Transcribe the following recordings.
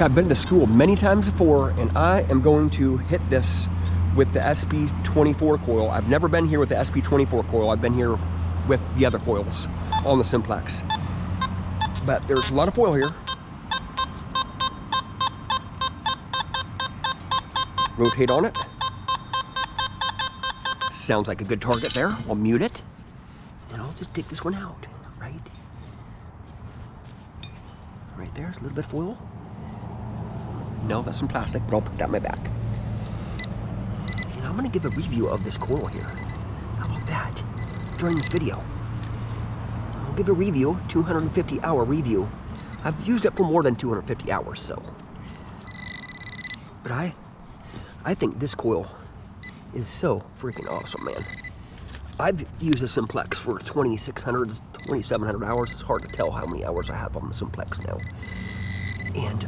I've been to school many times before, and I am going to hit this with the SP24 coil. I've never been here with the SP24 coil. I've been here with the other coils on the Simplex. But there's a lot of foil here. Rotate on it. Sounds like a good target there. I'll mute it. And I'll just take this one out, right? Right there's a little bit of foil. No, that's some plastic, but I'll put that in my bag. And I'm gonna give a review of this coil here. How about that? During this video. I'll give a review, 250-hour review. I've used it for more than 250 hours, so. But I think this coil is so freaking awesome, man. I've used the Simplex for 2,600, 2,700 hours. It's hard to tell how many hours I have on the Simplex now. And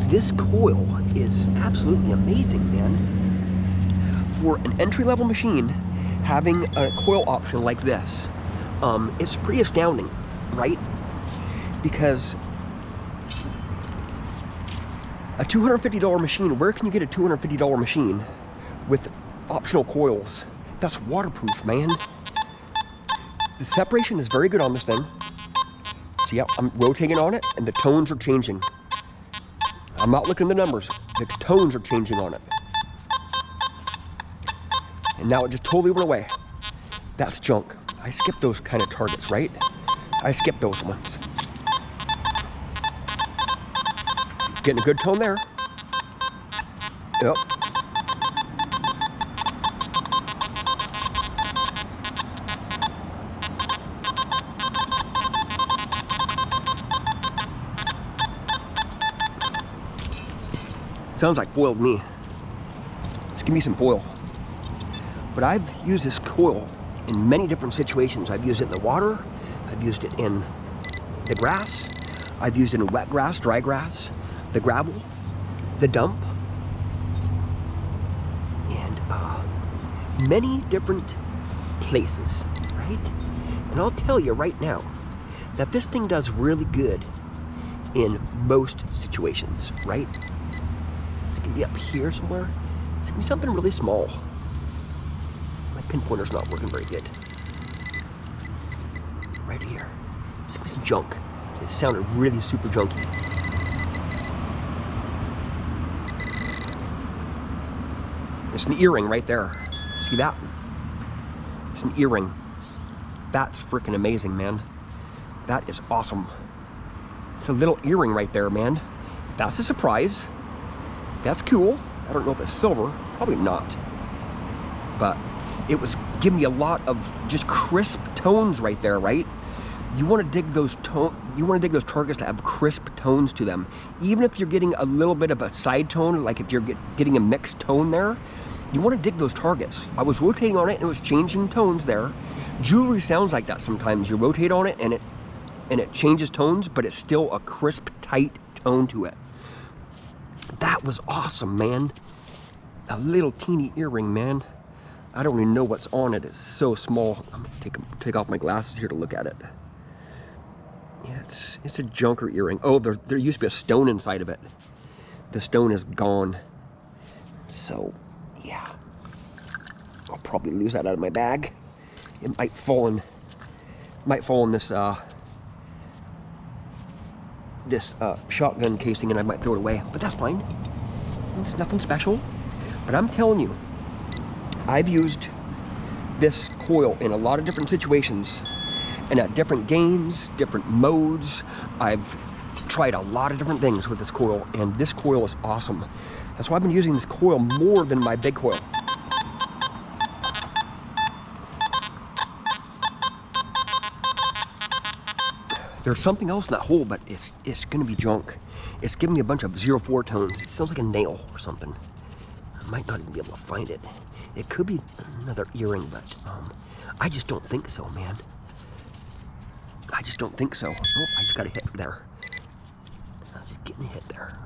this coil is absolutely amazing, man. For an entry-level machine, having a coil option like this, it's pretty astounding, right? Because a $250 machine, where can you get a $250 machine with optional coils? That's waterproof, man. The separation is very good on this thing. See how I'm rotating on it and the tones are changing. I'm not looking at the numbers. The tones are changing on it. And now it just totally went away. That's junk. I skip those kind of targets, right? I skip those ones. Getting a good tone there. Yep. Sounds like foil to me. Let's give me some foil. But I've used this coil in many different situations. I've used it in the water. I've used it in the grass. I've used it in wet grass, dry grass, the gravel, the dump, and many different places, right? And I'll tell you right now that this thing does really good in most situations, right? It's gonna be up here somewhere. It's gonna be something really small. My pinpointer's not working very good. Right here. It's gonna be some junk. It sounded really super junky. It's an earring right there. See that? It's an earring. That's freaking amazing, man. That is awesome. It's a little earring right there, man. That's a surprise. That's cool. I don't know if it's silver. Probably not. But it was giving me a lot of just crisp tones right there, right? You want to dig those targets that have crisp tones to them. Even if you're getting a little bit of a side tone, like if you're getting a mixed tone there, you want to dig those targets. I was rotating on it and it was changing tones there. Jewelry sounds like that sometimes. You rotate on it and it changes tones, but it's still a crisp, tight tone to it. That was awesome, man. A little teeny earring, man. I don't even know what's on it. It's so small. I'm gonna take off my glasses here to look at it. Yeah, it's a junker earring. Oh, there used to be a stone inside of it. The stone is gone. So, yeah. I'll probably lose that out of my bag. It might fall in this shotgun casing, and I might throw it away, but that's fine. It's nothing special. But I'm telling you, I've used this coil in a lot of different situations and at different games, different modes. I've tried a lot of different things with this coil, and this coil is awesome. That's why I've been using this coil more than my big coil. There's something else in that hole, but it's gonna be junk. It's giving me a bunch of 0.4 tones. It sounds like a nail or something. I might not even be able to find it. It could be another earring, but I just don't think so, man. I just don't think so. Oh, I just got a hit there. I was just getting a hit there.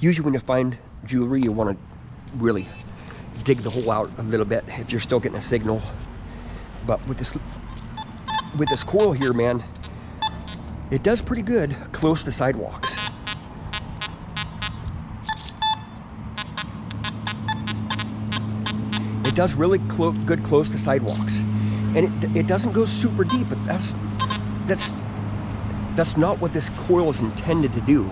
Usually when you find jewelry, you want to really dig the hole out a little bit if you're still getting a signal. But with this coil here, man, It does pretty good close to sidewalks. It does really good close to sidewalks. And it doesn't go super deep, but that's not what this coil is intended to do.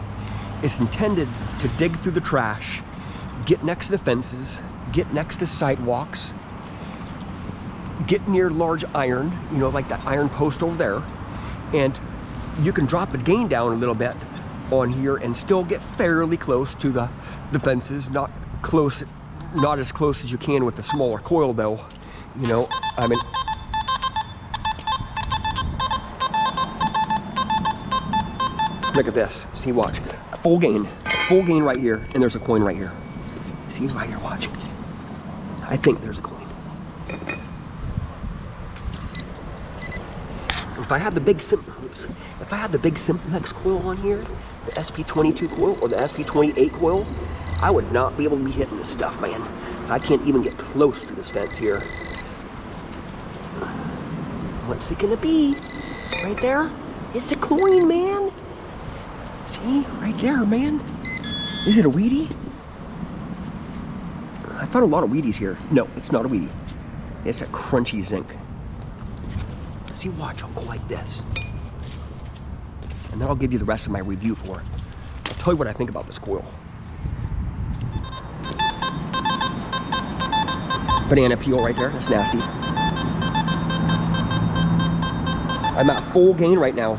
It's intended to dig through the trash, get next to the fences, get next to sidewalks, get near large iron, you know, like that iron post over there, and you can drop the gain down a little bit on here and still get fairly close to the fences. Not as close as you can with the smaller coil though, you know. I mean, look at this. See, watch. Full gain right here, and there's a coin right here. See, right here, watch. I think there's a coin. If I had the big Simplex coil on here, the SP22 coil or the SP28 coil, I would not be able to be hitting this stuff, man. I can't even get close to this fence here. What's it gonna be? Right there? It's a coin, man. See, right there, man. Is it a Wheatie? I found a lot of Wheaties here. No, it's not a Wheatie. It's a crunchy zinc. See, watch, I'll go like this. And then I'll give you the rest of my review for it. I'll tell you what I think about this coil. Banana peel right there, that's nasty. I'm at full gain right now.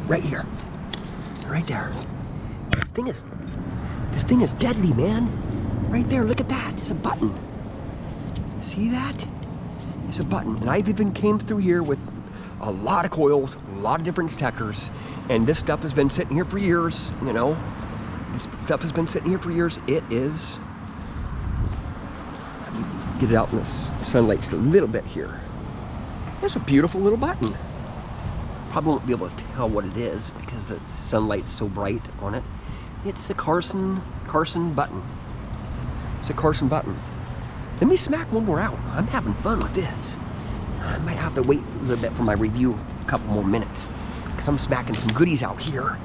Right here, right there. This thing is deadly, man. Right there, look at that, it's a button. See that? It's a button, and I've even came through here with a lot of coils, a lot of different detectors, and this stuff has been sitting here for years, you know. This stuff has been sitting here for years. It is, get it out in the sunlight just a little bit here. It's a beautiful little button. Probably won't be able to tell what it is because the sunlight's so bright on it. It's a Carson button. It's a Carson button. Let me smack one more out. I'm having fun with this. I might have to wait a little bit for my review, a couple more minutes, because I'm smacking some goodies out here,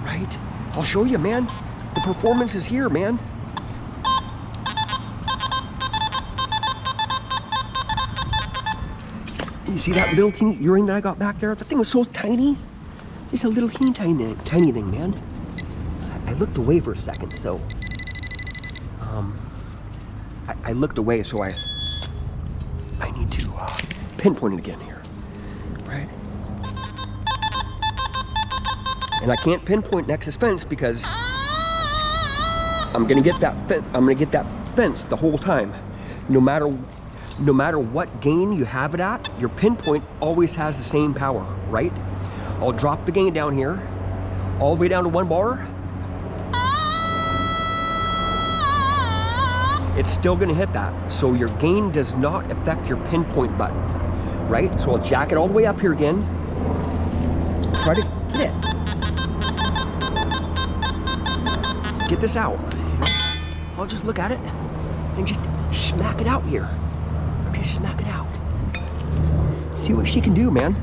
right? I'll show you, man. The performance is here, man. You see that little teeny earring that I got back there? The thing was so tiny. It's a little tiny thing, man. I looked away for a second, so I looked away, so I need to pinpoint it again here, right? And I can't pinpoint next to this fence because I'm gonna get that fence the whole time. No matter what gain you have it at, your pinpoint always has the same power, right? I'll drop the gain down here, all the way down to 1 bar. It's still gonna hit that. So your gain does not affect your pinpoint button, right? So I'll jack it all the way up here again. Try to get it. Get this out. I'll just look at it and just smack it out here. Just smack it out. See what she can do, man.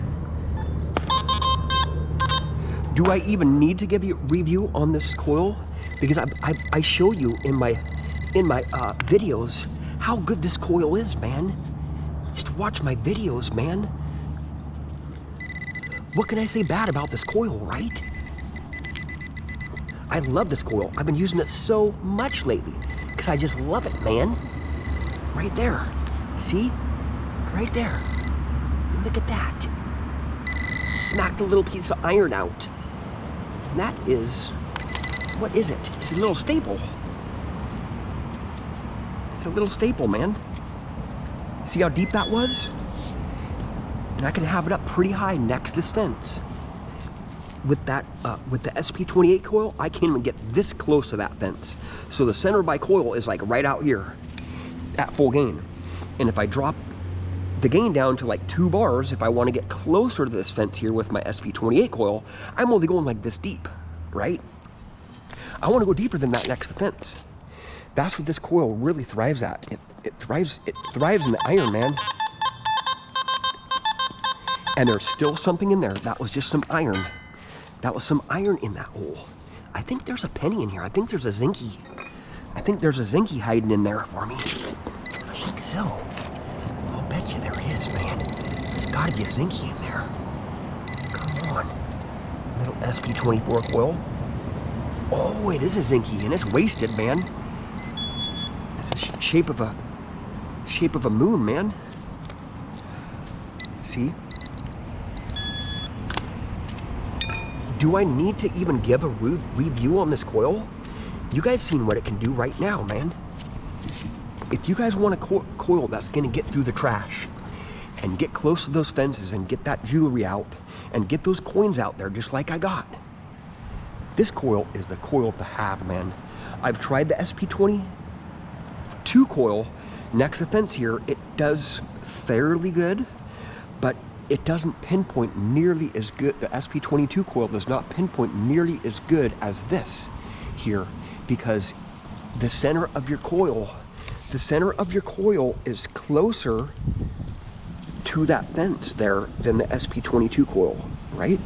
Do I even need to give you a review on this coil? Because I show you in my videos how good this coil is, man. Just watch my videos, man. What can I say bad about this coil, right? I love this coil. I've been using it so much lately because I just love it, man. Right there. See? Right there. Look at that. Smacked a little piece of iron out. And that is, what is it? It's a little staple. It's a little staple, man. See how deep that was? And I can have it up pretty high next to this fence. With that, with the SP28 coil, I can't even get this close to that fence. So the center of my coil is like right out here at full gain. And if I drop the gain down to like 2 bars, if I want to get closer to this fence here with my SP28 coil, I'm only going like this deep, right? I want to go deeper than that next to the fence. That's what this coil really thrives at. It thrives in the iron, man. And there's still something in there. That was just some iron. That was some iron in that hole. I think there's a penny in here. I think there's a zinky. I think there's a zinky hiding in there for me. I think so. I'll bet you there is, man. There's gotta be a zinky in there. Come on. Little SP24 coil. Oh, it is a zinky, and it's wasted, man. It's the shape of a moon, man. See? Do I need to even give a review on this coil? You guys seen what it can do right now, man. If you guys want a coil that's gonna get through the trash and get close to those fences and get that jewelry out and get those coins out there just like I got, this coil is the coil to have, man. I've tried the SP22 coil next to the fence here. It does fairly good, but it doesn't pinpoint nearly as good. The SP22 coil does not pinpoint nearly as good as this here, because the center of your coil is closer to that fence there than the SP22 coil, right?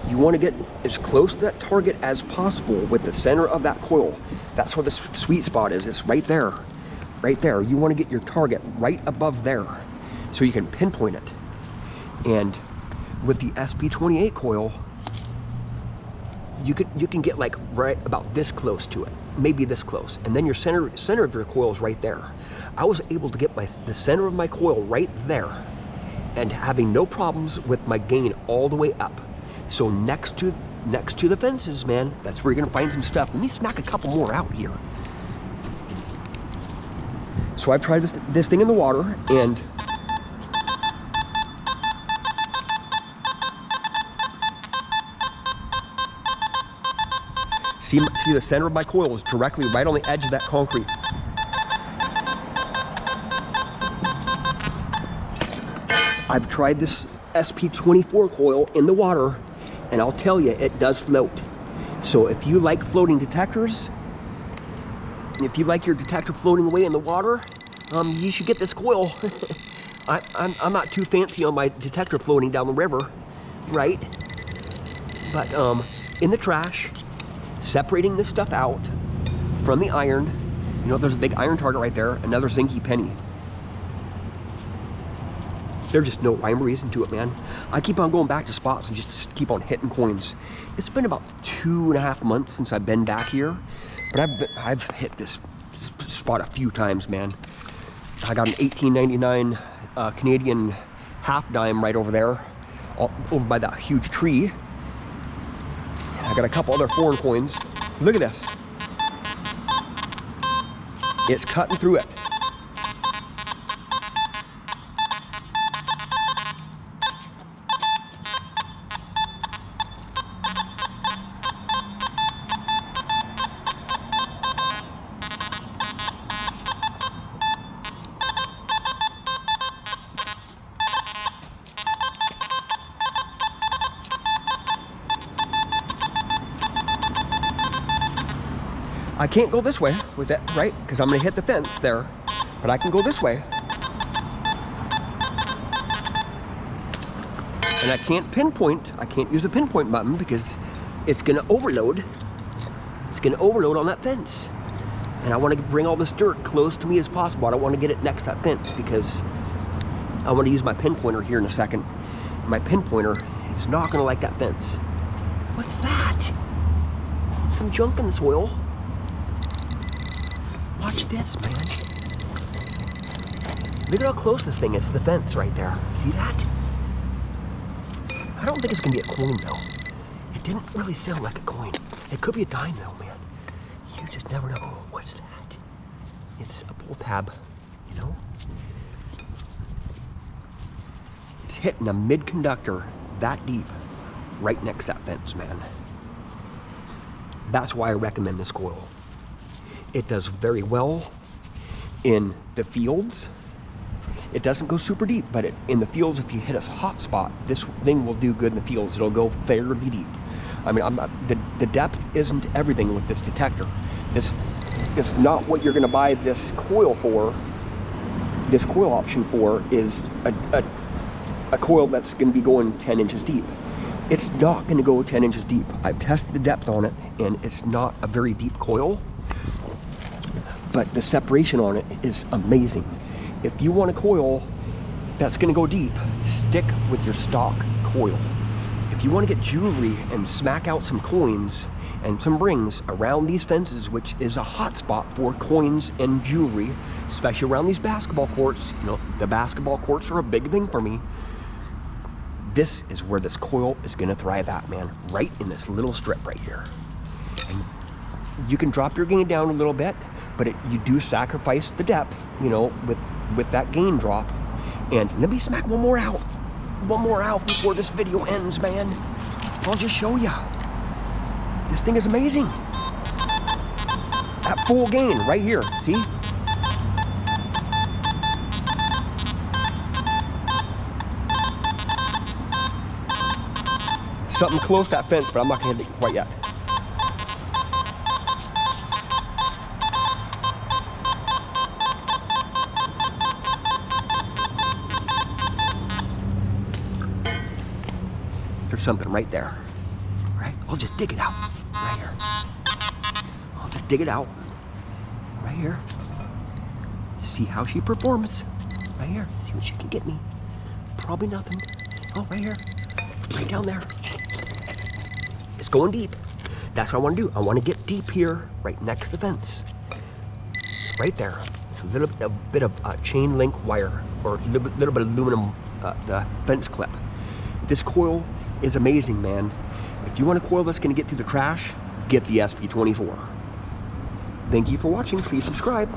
You want to get as close to that target as possible with the center of that coil. That's where the sweet spot is. It's right there, right there. You want to get your target right above there, so you can pinpoint it. And with the SP28 coil, you can get like right about this close to it, maybe this close, and then your center of your coil is right there. I was able to get the center of my coil right there, and having no problems with my gain all the way up. So next to the fences, man, that's where you're gonna find some stuff. Let me smack a couple more out here. So I've tried this thing in the water, and see the center of my coil is directly right on the edge of that concrete. I've tried this SP24 coil in the water, and I'll tell you, it does float. So if you like floating detectors, if you like your detector floating away in the water, you should get this coil. I'm not too fancy on my detector floating down the river, right? But in the trash, separating this stuff out from the iron, you know, there's a big iron target right there, another zinky penny. There's just no rhyme or reason to it, man. I keep on going back to spots and just keep on hitting coins. It's been about 2.5 months since I've been back here, but I've hit this spot a few times, man. I got an 1899 Canadian half dime right over there, over by that huge tree. I got a couple other foreign coins. Look at this. It's cutting through it. I can't go this way with that, right? Because I'm gonna hit the fence there, but I can go this way. And I can't pinpoint, I can't use the pinpoint button because it's gonna overload. It's gonna overload on that fence. And I wanna bring all this dirt close to me as possible. I don't wanna get it next to that fence because I wanna use my pinpointer here in a second. My pinpointer is not gonna like that fence. What's that? It's some junk in the soil. Watch this, man. Look at how close this thing is to the fence right there. See that? I don't think it's gonna be a coin though. It didn't really sound like a coin. It could be a dime though, man. You just never know. Oh, what's that? It's a pull tab, you know? It's hitting a mid-conductor that deep right next to that fence, man. That's why I recommend this coil. It does very well in the fields. It doesn't go super deep, but in the fields, if you hit a hot spot, this thing will do good in the fields. It'll go fairly deep. I mean, the depth isn't everything with this detector. is not what you're gonna buy this coil for. This coil option for is a coil that's gonna be going 10 inches deep. It's not gonna go 10 inches deep. I've tested the depth on it and it's not a very deep coil, but the separation on it is amazing. If you want a coil that's gonna go deep, stick with your stock coil. If you want to get jewelry and smack out some coins and some rings around these fences, which is a hot spot for coins and jewelry, especially around these basketball courts, you know, the basketball courts are a big thing for me. This is where this coil is going to thrive at, man, right in this little strip right here. And you can drop your gain down a little bit, but you do sacrifice the depth, you know, with that gain drop. And let me smack one more out before this video ends, man. I'll just show you. This thing is amazing. At full gain right here, see? Something close to that fence, but I'm not gonna hit it quite yet. There's something right there, right? I'll just dig it out right here. I'll just dig it out right here. See how she performs right here. See what she can get me. Probably nothing. Oh, right here, right down there. It's going deep. That's what I want to do. I want to get deep here, right next to the fence. Right there. It's a bit of chain link wire, or a little bit of aluminum, the fence clip. This coil is amazing, man. If you want a coil that's going to get through the crash, get the SP24. Thank you for watching. Please subscribe.